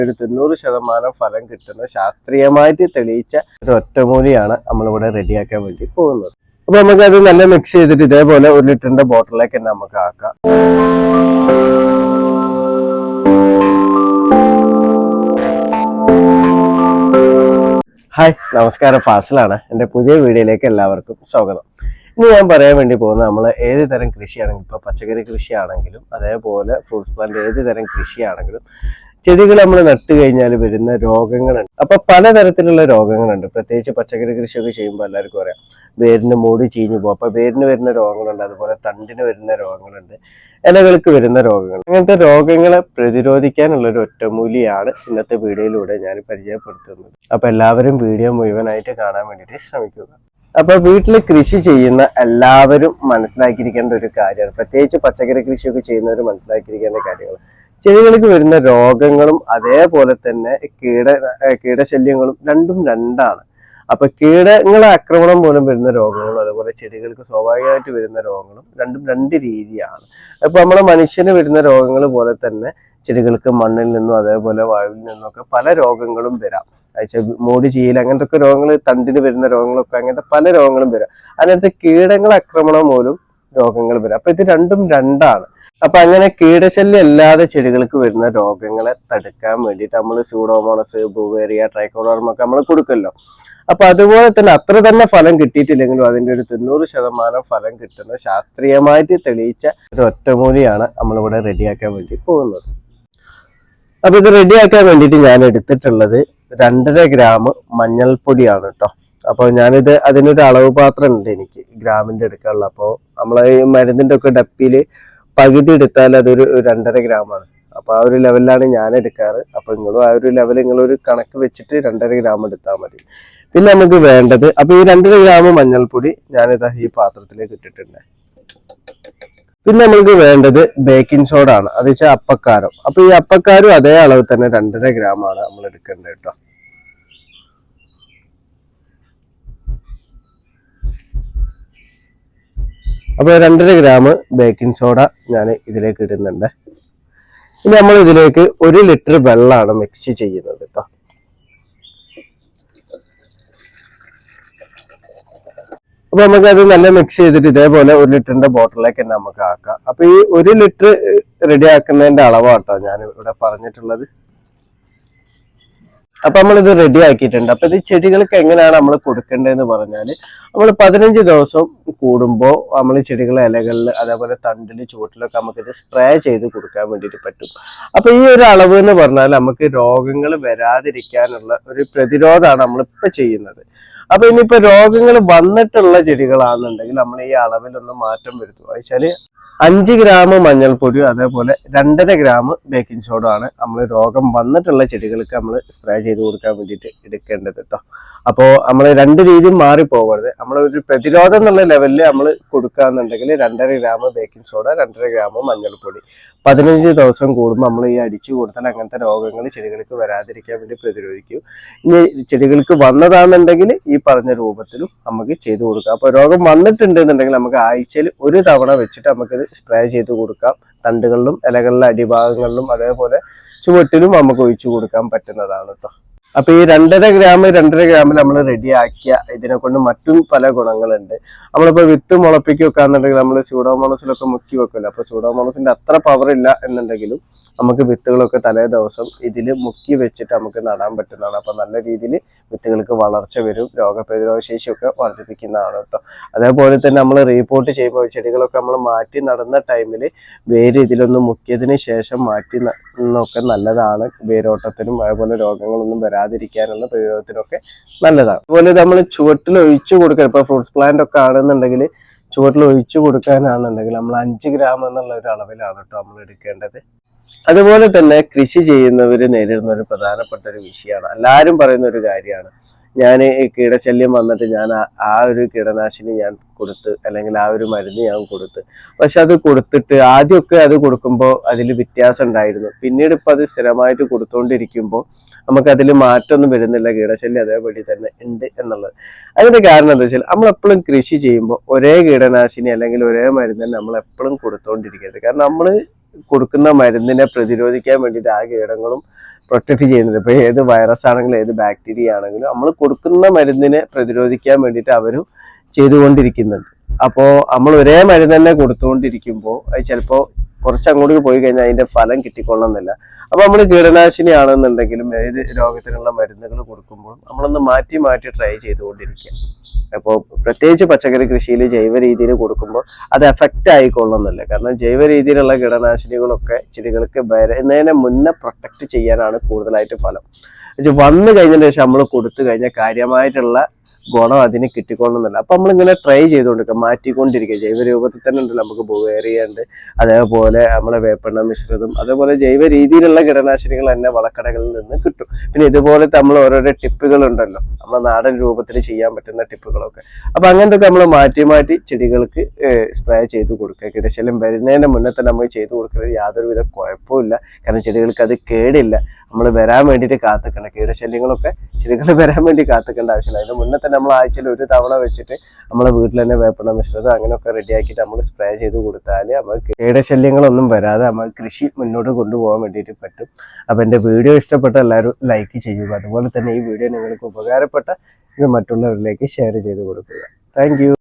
ഒരു 90% ഫലം കിട്ടുന്ന ശാസ്ത്രീയമായിട്ട് തെളിയിച്ച ഒരു ഒറ്റമൂലിയാണ് നമ്മളിവിടെ റെഡിയാക്കാൻ വേണ്ടി പോകുന്നത്. അപ്പൊ നമുക്ക് അത് നല്ല മിക്സ് ചെയ്തിട്ട് ഇതേപോലെ 1 ലിറ്ററിന്റെ ബോട്ടിലേക്ക് തന്നെ നമുക്ക് ആക്കാം. ഹായ്, നമസ്കാരം. ഫാസിലാണ്. എൻ്റെ പുതിയ വീഡിയോയിലേക്ക് എല്ലാവർക്കും സ്വാഗതം. ഇനി ഞാൻ പറയാൻ വേണ്ടി പോകുന്നത് നമ്മൾ ഏത് തരം കൃഷിയാണെങ്കിലും, ഇപ്പോൾ പച്ചക്കറി കൃഷിയാണെങ്കിലും അതേപോലെ ഫ്രൂട്ട്സ് പ്ലാന്റ് ഏത് തരം കൃഷിയാണെങ്കിലും ചെടികൾ നമ്മൾ നട്ടു കഴിഞ്ഞാൽ വരുന്ന രോഗങ്ങളുണ്ട്. അപ്പൊ പലതരത്തിലുള്ള രോഗങ്ങളുണ്ട്. പ്രത്യേകിച്ച് പച്ചക്കറി കൃഷിയൊക്കെ ചെയ്യുമ്പോൾ എല്ലാവർക്കും അറിയാം, വേരിന് മൂടി ചീഞ്ഞു പോകും. അപ്പൊ വേരിന് വരുന്ന രോഗങ്ങളുണ്ട്, അതുപോലെ തണ്ടിന് വരുന്ന രോഗങ്ങളുണ്ട്, ഇലകൾക്ക് വരുന്ന രോഗങ്ങൾ. അങ്ങനത്തെ രോഗങ്ങളെ പ്രതിരോധിക്കാനുള്ള ഒരു ഒറ്റമൂലിയാണ് ഇന്നത്തെ വീഡിയോയിലൂടെ ഞാൻ പരിചയപ്പെടുത്തുന്നത്. അപ്പൊ എല്ലാവരും വീഡിയോ മുഴുവനായിട്ട് കാണാൻ വേണ്ടിയിട്ട് ശ്രമിക്കുക. അപ്പൊ വീട്ടിൽ കൃഷി ചെയ്യുന്ന എല്ലാവരും മനസ്സിലാക്കിയിരിക്കേണ്ട ഒരു കാര്യമാണ്, പ്രത്യേകിച്ച് പച്ചക്കറി കൃഷിയൊക്കെ ചെയ്യുന്നവർ മനസ്സിലാക്കിയിരിക്കേണ്ട കാര്യങ്ങൾ. ചെടികൾക്ക് വരുന്ന രോഗങ്ങളും അതേപോലെ തന്നെ കീടശല്യങ്ങളും രണ്ടും രണ്ടാണ്. അപ്പൊ കീടങ്ങളെ ആക്രമണം മൂലം വരുന്ന രോഗങ്ങളും അതുപോലെ ചെടികൾക്ക് സ്വാഭാവികമായിട്ട് വരുന്ന രോഗങ്ങളും രണ്ടും രണ്ട് രീതിയാണ്. അപ്പൊ നമ്മളെ മനുഷ്യന് വരുന്ന രോഗങ്ങൾ പോലെ തന്നെ ചെടികൾക്ക് മണ്ണിൽ നിന്നും അതേപോലെ വായുവിൽ നിന്നൊക്കെ പല രോഗങ്ങളും വരാം. മൂടി ചീയൽ അങ്ങനത്തെ ഒക്കെ രോഗങ്ങൾ, തണ്ടിന് വരുന്ന രോഗങ്ങളൊക്കെ അങ്ങനത്തെ പല രോഗങ്ങളും വരാം. അതിനകത്ത് കീടങ്ങൾ ആക്രമണം മൂലം രോഗങ്ങൾ വരാം. അപ്പൊ ഇത് രണ്ടും രണ്ടാണ്. അപ്പൊ അങ്ങനെ കീടശല്യം അല്ലാതെ ചെടികൾക്ക് വരുന്ന രോഗങ്ങളെ തടുക്കാൻ വേണ്ടിയിട്ട് നമ്മൾ സ്യൂഡോമോണസ്, ബുവേറിയ, ട്രൈക്കോഡർമ ഒക്കെ നമ്മൾ കൊടുക്കല്ലോ. അപ്പൊ അതുപോലെ തന്നെ അത്ര തന്നെ ഫലം കിട്ടിയിട്ടില്ലെങ്കിലും അതിന്റെ ഒരു 90% ഫലം കിട്ടുന്ന ശാസ്ത്രീയമായിട്ട് തെളിയിച്ച ഒരു ഒറ്റമൂലിയാണ് നമ്മളിവിടെ റെഡിയാക്കാൻ വേണ്ടി പോകുന്നത്. അപ്പൊ ഇത് റെഡിയാക്കാൻ വേണ്ടിയിട്ട് ഞാൻ എടുത്തിട്ടുള്ളത് 2.5 ഗ്രാം മഞ്ഞൾപ്പൊടിയാണ് കേട്ടോ. അപ്പോൾ ഞാനിത് അതിനൊരു അളവ് പാത്രം ഉണ്ട് എനിക്ക് ഗ്രാമിന്റെ എടുക്കാനുള്ള. അപ്പോൾ നമ്മളെ ഈ മരുന്നിന്റെ ഒക്കെ ഡപ്പിയിൽ പകുതി എടുത്താൽ അതൊരു 2.5 ഗ്രാമാണ്. അപ്പൊ ആ ഒരു ലെവലിലാണ് ഞാൻ എടുക്കാറ്. അപ്പൊ നിങ്ങളും ആ ഒരു ലെവൽ നിങ്ങളൊരു കണക്ക് വെച്ചിട്ട് 2.5 ഗ്രാം എടുത്താൽ മതി. പിന്നെ നമുക്ക് വേണ്ടത്, അപ്പൊ ഈ 2.5 ഗ്രാം മഞ്ഞൾപ്പൊടി ഞാനിതാ ഈ പാത്രത്തിലേക്ക് ഇട്ടിട്ടുണ്ട്. പിന്നെ നമുക്ക് വേണ്ടത് ബേക്കിംഗ് സോഡ ആണ്, അത് വെച്ചാൽ അപ്പക്കാരം. അപ്പൊ ഈ അപ്പക്കാരും അതേ അളവ് തന്നെ 2.5 ഗ്രാമാണ് നമ്മൾ എടുക്കേണ്ടത് കേട്ടോ. അപ്പൊ 2.5 ഗ്രാം ബേക്കിംഗ് സോഡ ഞാൻ ഇതിലേക്ക് ഇടുന്നുണ്ട്. ഇനി നമ്മൾ ഇതിലേക്ക് 1 ലിറ്റർ വെള്ളമാണ് മിക്സ് ചെയ്യുന്നത് കേട്ടോ. അപ്പൊ നമുക്ക് അത് നല്ല മിക്സ് ചെയ്തിട്ട് ഇതേപോലെ 1 ലിറ്ററിന്റെ ബോട്ടിലേക്ക് തന്നെ നമുക്ക് ആക്കാം. അപ്പൊ ഈ 1 ലിറ്റർ റെഡി ആക്കുന്നതിന്റെ അളവാട്ടോ ഞാൻ ഇവിടെ പറഞ്ഞിട്ടുള്ളത്. അപ്പൊ നമ്മളിത് റെഡി ആക്കിയിട്ടുണ്ട്. അപ്പൊ ഇത് ചെടികൾക്ക് എങ്ങനെയാണ് നമ്മൾ കൊടുക്കേണ്ടതെന്ന് പറഞ്ഞാല്, നമ്മൾ 15 ദിവസം കൂടുമ്പോൾ നമ്മൾ ചെടികളെ ഇലകളിൽ അതേപോലെ തണ്ടില് ചുവട്ടിലൊക്കെ നമുക്കിത് സ്പ്രേ ചെയ്ത് കൊടുക്കാൻ വേണ്ടിയിട്ട് പറ്റും. അപ്പൊ ഈ ഒരു അളവ് എന്ന് പറഞ്ഞാൽ നമുക്ക് രോഗങ്ങൾ വരാതിരിക്കാനുള്ള ഒരു പ്രതിരോധമാണ് നമ്മളിപ്പോ ചെയ്യുന്നത്. അപ്പൊ ഇനിയിപ്പോ രോഗങ്ങൾ വന്നിട്ടുള്ള ചെടികളാണെന്നുണ്ടെങ്കിൽ നമ്മൾ ഈ അളവിലൊന്നും മാറ്റം വരുത്തുക. വെച്ചാല് 5 ഗ്രാം മഞ്ഞൾപ്പൊടിയും അതേപോലെ 2.5 ഗ്രാം ബേക്കിംഗ് സോഡ ആണ് നമ്മൾ രോഗം വന്നിട്ടുള്ള ചെടികൾക്ക് നമ്മൾ സ്പ്രേ ചെയ്ത് കൊടുക്കാൻ വേണ്ടിയിട്ട് എടുക്കേണ്ടത് കേട്ടോ. അപ്പോൾ നമ്മൾ രണ്ട് രീതിയും മാറിപ്പോകരുത്. നമ്മൾ ഒരു പ്രതിരോധം എന്നുള്ള ലെവലിൽ നമ്മൾ കൊടുക്കുകയെന്നുണ്ടെങ്കിൽ 2.5 ഗ്രാം ബേക്കിംഗ് സോഡ, 2.5 ഗ്രാം മഞ്ഞൾപ്പൊടി 15 ദിവസം കൂടുമ്പോൾ നമ്മൾ ഈ അടിച്ചു കൊടുത്താൽ അങ്ങനത്തെ രോഗങ്ങൾ ചെടികൾക്ക് വരാതിരിക്കാൻ വേണ്ടി പ്രതിരോധിക്കും. ഇനി ചെടികൾക്ക് വന്നതാണെന്നുണ്ടെങ്കിൽ ഈ പറഞ്ഞ രൂപത്തിലും നമുക്ക് ചെയ്തു കൊടുക്കാം. അപ്പോൾ രോഗം വന്നിട്ടുണ്ടെന്നുണ്ടെങ്കിൽ നമുക്ക് ആഴ്ചയിൽ 1 തവണ വെച്ചിട്ട് നമുക്കിത് സ്പ്രേ ചെയ്ത് കൊടുക്കാം. തണ്ടുകളിലും ഇലകളിലെ അടിഭാഗങ്ങളിലും അതേപോലെ ചുവട്ടിലും നമുക്ക് ഒഴിച്ചു കൊടുക്കാൻ പറ്റുന്നതാണ് കേട്ടോ. അപ്പൊ ഈ 2.5 ഗ്രാമിൽ നമ്മൾ റെഡിയാക്കിയ ഇതിനെ കൊണ്ട് മറ്റും പല ഗുണങ്ങളുണ്ട്. നമ്മളിപ്പോ വിത്ത് മുളപ്പിക്കി വെക്കാന്നുണ്ടെങ്കിൽ നമ്മൾ സ്യൂഡോമോണസിലൊക്കെ മുക്കി വെക്കില്ല. അപ്പൊ സ്യൂഡോമോണസിന്റെ അത്ര പവർ ഇല്ല എന്നുണ്ടെങ്കിലും നമുക്ക് വിത്തുകളൊക്കെ തലേ ദിവസം ഇതിൽ മുക്കി വെച്ചിട്ട് നമുക്ക് നടാൻ പറ്റുന്നതാണ്. അപ്പൊ നല്ല രീതിയിൽ വിത്തുകൾക്ക് വളർച്ച വരും, രോഗപ്രതിരോധ ശേഷിയൊക്കെ വർദ്ധിപ്പിക്കുന്നതാണ് കേട്ടോ. അതേപോലെ തന്നെ നമ്മൾ റീപോർട്ട് ചെയ്യുമ്പോൾ ചെടികളൊക്കെ നമ്മൾ മാറ്റി നടുന്ന ടൈമിൽ വേര് ഇതിലൊന്ന് മുക്കിയതിന് ശേഷം മാറ്റി നടുന്നതൊക്കെ നല്ലതാണ്. വേരോട്ടത്തിനും അതേപോലെ രോഗങ്ങളൊന്നും വരാതിരിക്കാനുള്ള പ്രതിരോധത്തിനൊക്കെ നല്ലതാണ്. അതുപോലെ നമ്മൾ ചുവട്ടിൽ ഒഴിച്ചു കൊടുക്കാൻ, ഇപ്പൊ ഫ്രൂട്ട്സ് പ്ലാന്റ് ഒക്കെ ആണെന്നുണ്ടെങ്കിൽ ചുവട്ടിൽ ഒഴിച്ചു കൊടുക്കാനാണെന്നുണ്ടെങ്കിൽ നമ്മൾ 5 ഗ്രാം എന്നുള്ള ഒരു അളവിലാണ് കേട്ടോ നമ്മൾ എടുക്കേണ്ടത്. അതുപോലെ തന്നെ കൃഷി ചെയ്യുന്നവർ നേരിടുന്ന ഒരു പ്രധാനപ്പെട്ട ഒരു വിഷയമാണ്, എല്ലാവരും പറയുന്ന ഒരു കാര്യമാണ്, ഞാൻ ഈ കീടശല്യം വന്നിട്ട് ഞാൻ ആ ഒരു കീടനാശിനി ഞാൻ കൊടുത്ത് അല്ലെങ്കിൽ ആ ഒരു മരുന്ന് ഞാൻ കൊടുത്ത്, പക്ഷെ അത് കൊടുത്തിട്ട് ആദ്യമൊക്കെ അത് കൊടുക്കുമ്പോൾ അതിൽ വ്യത്യാസം ഉണ്ടായിരുന്നു. പിന്നീട് ഇപ്പം അത് സ്ഥിരമായിട്ട് കൊടുത്തുകൊണ്ടിരിക്കുമ്പോൾ നമുക്കതിൽ മാറ്റമൊന്നും വരുന്നില്ല, കീടശല്യം അതേപടി തന്നെ ഉണ്ട് എന്നുള്ളത്. അതിന്റെ കാരണം എന്താ വെച്ചാൽ നമ്മളെപ്പോഴും കൃഷി ചെയ്യുമ്പോൾ ഒരേ കീടനാശിനി അല്ലെങ്കിൽ ഒരേ മരുന്ന് തന്നെ നമ്മൾ എപ്പോഴും കൊടുത്തുകൊണ്ടിരിക്കരുത്. കാരണം നമ്മൾ കൊടുക്കുന്ന മരുന്നിനെ പ്രതിരോധിക്കാൻ വേണ്ടിയിട്ട് ആ കീടങ്ങളും പ്രൊട്ടക്ട് ചെയ്യുന്നുണ്ട്. ഇപ്പോൾ ഏത് വൈറസ് ആണെങ്കിലും ഏത് ബാക്ടീരിയ ആണെങ്കിലും നമ്മൾ കൊടുക്കുന്ന മരുന്നിനെ പ്രതിരോധിക്കാൻ വേണ്ടിയിട്ട് അവരും ചെയ്തുകൊണ്ടിരിക്കുന്നുണ്ട്. അപ്പോൾ നമ്മൾ ഒരേ മരുന്ന് തന്നെ കൊടുത്തുകൊണ്ടിരിക്കുമ്പോൾ അത് ചിലപ്പോൾ കുറച്ച് അങ്ങോട്ട് പോയി കഴിഞ്ഞാൽ അതിന്റെ ഫലം കിട്ടിക്കൊള്ളണമെന്നില്ല. അപ്പൊ നമ്മൾ കീടനാശിനി ആണെന്നുണ്ടെങ്കിലും ഏത് രോഗത്തിനുള്ള മരുന്നുകൾ കൊടുക്കുമ്പോൾ നമ്മളൊന്ന് മാറ്റി മാറ്റി ട്രൈ ചെയ്തുകൊണ്ടിരിക്കുക. അപ്പോൾ പ്രത്യേകിച്ച് പച്ചക്കറി കൃഷിയിൽ ജൈവ രീതിയിൽ കൊടുക്കുമ്പോൾ അത് എഫക്റ്റ് ആയിക്കൊള്ളുന്നില്ല. കാരണം ജൈവ രീതിയിലുള്ള കീടനാശിനികളൊക്കെ ചെടികൾക്ക് വരുന്നതിന് മുന്നേ പ്രൊട്ടക്ട് ചെയ്യാനാണ് കൂടുതലായിട്ട് ഫലം. വന്നു കഴിഞ്ഞതിന് ശേഷം നമ്മൾ കൊടുത്തു കഴിഞ്ഞാൽ കാര്യമായിട്ടുള്ള ഗുണം അതിന് കിട്ടിക്കൊള്ളുന്നില്ല. അപ്പൊ നമ്മളിങ്ങനെ ട്രൈ ചെയ്തുകൊണ്ടിരിക്കുക, മാറ്റിക്കൊണ്ടിരിക്കുക. ജൈവ രൂപത്തിൽ തന്നെ ഉണ്ടല്ലോ, നമുക്ക് ബുവേറിയ ഉണ്ട്, അതേപോലെ നമ്മളെ വേപ്പെണ്ണ മിശ്രിതം, അതേപോലെ ജൈവ രീതിയിലുള്ള കീടനാശിനികൾ തന്നെ വളക്കടകളിൽ നിന്ന് കിട്ടും. പിന്നെ ഇതുപോലത്തെ നമ്മൾ ഓരോരോ ടിപ്പുകൾ ഉണ്ടല്ലോ, നമ്മളെ നാടൻ രൂപത്തിൽ ചെയ്യാൻ പറ്റുന്ന ടിപ്പുകളൊക്കെ. അപ്പൊ അങ്ങനത്തെ നമ്മൾ മാറ്റി മാറ്റി ചെടികൾക്ക് സ്പ്രേ ചെയ്ത് കൊടുക്കുക. കീടശല്യം വരുന്നതിന് മുന്നേ തന്നെ നമ്മൾ ചെയ്ത് കൊടുക്കുന്നത് യാതൊരുവിധ കുഴപ്പമില്ല. കാരണം ചെടികൾക്ക് അത് കേടില്ല. നമ്മൾ വരാൻ വേണ്ടിയിട്ട് കാത്തിക്കണം. കീടശല്യങ്ങളൊക്കെ ചെടികൾ വരാൻ വേണ്ടി കാത്തിക്കേണ്ട ആവശ്യമില്ല. അതിന് മുന്നേ തന്നെ നമ്മൾ ആഴ്ചയിൽ ഒരു തവണ വെച്ചിട്ട് നമ്മളെ വീട്ടിൽ തന്നെ വേപ്പെണ്ണ മിശ്രിതം അങ്ങനെയൊക്കെ റെഡിയാക്കിയിട്ട് നമ്മൾ സ്പ്രേ ചെയ്ത് കൊടുത്താൽ നമുക്ക് കീടശല്യങ്ങളൊന്നും വരാതെ നമുക്ക് കൃഷി മുന്നോട്ട് കൊണ്ടുപോകാൻ വേണ്ടിയിട്ട് പറ്റും. അപ്പം എൻ്റെ വീഡിയോ ഇഷ്ടപ്പെട്ട എല്ലാവരും ലൈക്ക് ചെയ്യുക. അതുപോലെ തന്നെ ഈ വീഡിയോ നിങ്ങൾക്ക് ഉപകാരപ്പെട്ട ഇത് മറ്റുള്ളവരിലേക്ക് ഷെയർ ചെയ്ത് കൊടുക്കുക. താങ്ക്